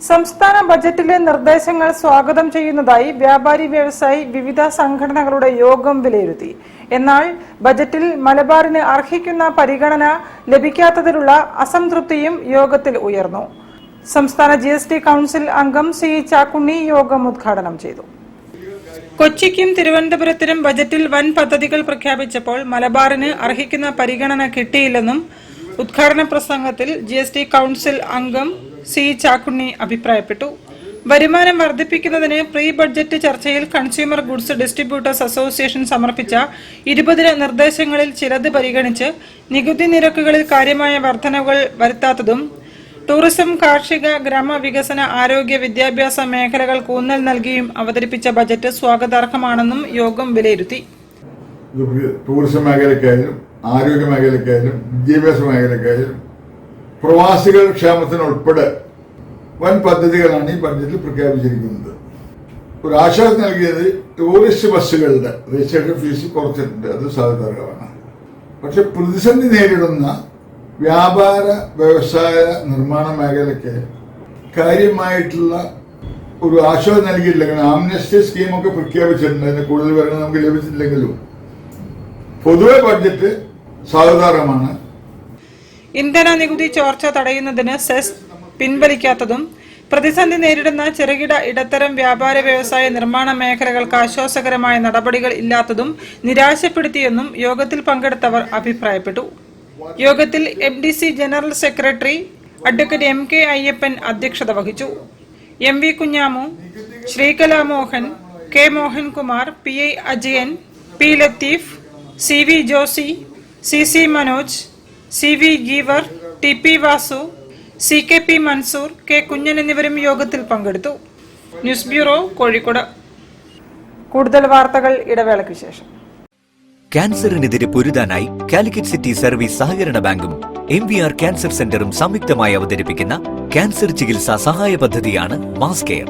സംസ്ഥാന ബജറ്റിലെ നിർദ്ദേശങ്ങൾ സ്വാഗതം ചെയ്യുന്നതായി വ്യാപാരി വ്യവസായി വിവിധ സംഘടനകളുടെ യോഗം വിലയിരുത്തി. എന്നാൽ ബജറ്റിൽ മലബാറിന് അർഹിക്കുന്ന പരിഗണന ലഭിക്കാത്തതിലുള്ള അസംതൃപ്തിയും യോഗത്തിൽ ഉയർന്നു. സംസ്ഥാന GST കൌൺസിൽ അംഗം സി ചാക്കുണ്ണി യോഗം ഉദ്ഘാടനം ചെയ്തു. കൊച്ചിക്കും തിരുവനന്തപുരത്തിനും ബജറ്റിൽ വൻ പദ്ധതികൾ പ്രഖ്യാപിച്ചപ്പോൾ മലബാറിന് അർഹിക്കുന്ന പരിഗണന കിട്ടിയില്ലെന്നും ഉദ്ഘാടന പ്രസംഗത്തിൽ GST കൌൺസിൽ അംഗം സി ചാക്കുണ്ണി അഭിപ്രായപ്പെട്ടു. വരുമാനം വർദ്ധിപ്പിക്കുന്നതിന് പ്രീ ബഡ്ജറ്റ് ചർച്ചയിൽ കൺസ്യൂമർ ഗുഡ്സ് ഡിസ്ട്രിബ്യൂട്ടേഴ്സ് അസോസിയേഷൻ സമർപ്പിച്ച 20 നിർദ്ദേശങ്ങളിൽ ചിലത് പരിഗണിച്ച് നികുതി നിരക്കുകളിൽ കാര്യമായ വർധനവുകൾ വരുത്താത്തതും ടൂറിസം, കാർഷിക, ഗ്രാമവികസന, ആരോഗ്യ, വിദ്യാഭ്യാസ മേഖലകൾക്ക് ഊന്നൽ നൽകിയും അവതരിപ്പിച്ച ബജറ്റ് സ്വാഗതാർഹമാണെന്നും യോഗം വിലയിരുത്തി. ടൂറിസം മേഖലയ്ക്കായാലും ആരോഗ്യ മേഖലയ്ക്കായാലും വിദ്യാഭ്യാസ മേഖലയ്ക്കായാലും പ്രവാസികൾ ക്ഷേമത്തിനുൾപ്പെടെ വൻ പദ്ധതികളാണ് ഈ ബഡ്ജറ്റിൽ പ്രഖ്യാപിച്ചിരിക്കുന്നത്. ഒരു ആശ്വാസം നൽകിയത് ടൂറിസ്റ്റ് ബസ്സുകളുടെ രജിസ്ട്രേഷൻ ഫീസ് കുറച്ചിട്ടുണ്ട്, അത് സ്വാഗതാർഹമാണ്. പക്ഷെ പ്രതിസന്ധി നേരിടുന്ന വ്യാപാര വ്യവസായ നിർമ്മാണ മേഖലയ്ക്ക് കാര്യമായിട്ടുള്ള ഒരു ആശ്വാസം നൽകിയിട്ടില്ലെങ്കിൽ ആംനസ്റ്റി സ്കീമൊക്കെ പ്രഖ്യാപിച്ചിട്ടുണ്ട്. അതിന് കൂടുതൽ വിവരങ്ങൾ നമുക്ക് ലഭിച്ചിട്ടില്ലെങ്കിലും പൊതുവെ ബഡ്ജറ്റ് സ്വാഗതാർഹമാണ്. ഇന്ധന നികുതി ചോർച്ച തടയുന്നതിന് സെസ് പിൻവലിക്കാത്തതും പ്രതിസന്ധി നേരിടുന്ന ചെറുകിട ഇടത്തരം വ്യാപാര വ്യവസായ നിർമ്മാണ മേഖലകൾക്ക് ആശ്വാസകരമായ നടപടികൾ ഇല്ലാത്തതും നിരാശപ്പെടുത്തിയെന്നും യോഗത്തിൽ പങ്കെടുത്തവർ അഭിപ്രായപ്പെട്ടു. യോഗത്തിൽ MDC general secretary advocate MK Ayyappan അധ്യക്ഷത വഹിച്ചു. MV Kunhamu, Sreekala Mohan, K Mohankumar, PI Ajayan, P Latheef, CV Josy, CC Manoj, CV Geevar, TP Vasu, CKP Mansoor, K Kunhan എന്നിവരും യോഗത്തിൽ പങ്കെടുത്തു. News bureau, Kozhikode. കൂടുതൽ വാർത്തകൾ ഇടവേളയ്ക്ക് ശേഷം. ക്യാൻസറിനെതിരെ പൊരുതാനായി കാലിക്കറ്റ് സിറ്റി സർവീസ് സഹകരണ ബാങ്കും MVR ക്യാൻസർ സെന്ററും സംയുക്തമായി അവതരിപ്പിക്കുന്ന ക്യാൻസർ ചികിത്സാ സഹായ പദ്ധതിയാണ് മാസ് കെയർ.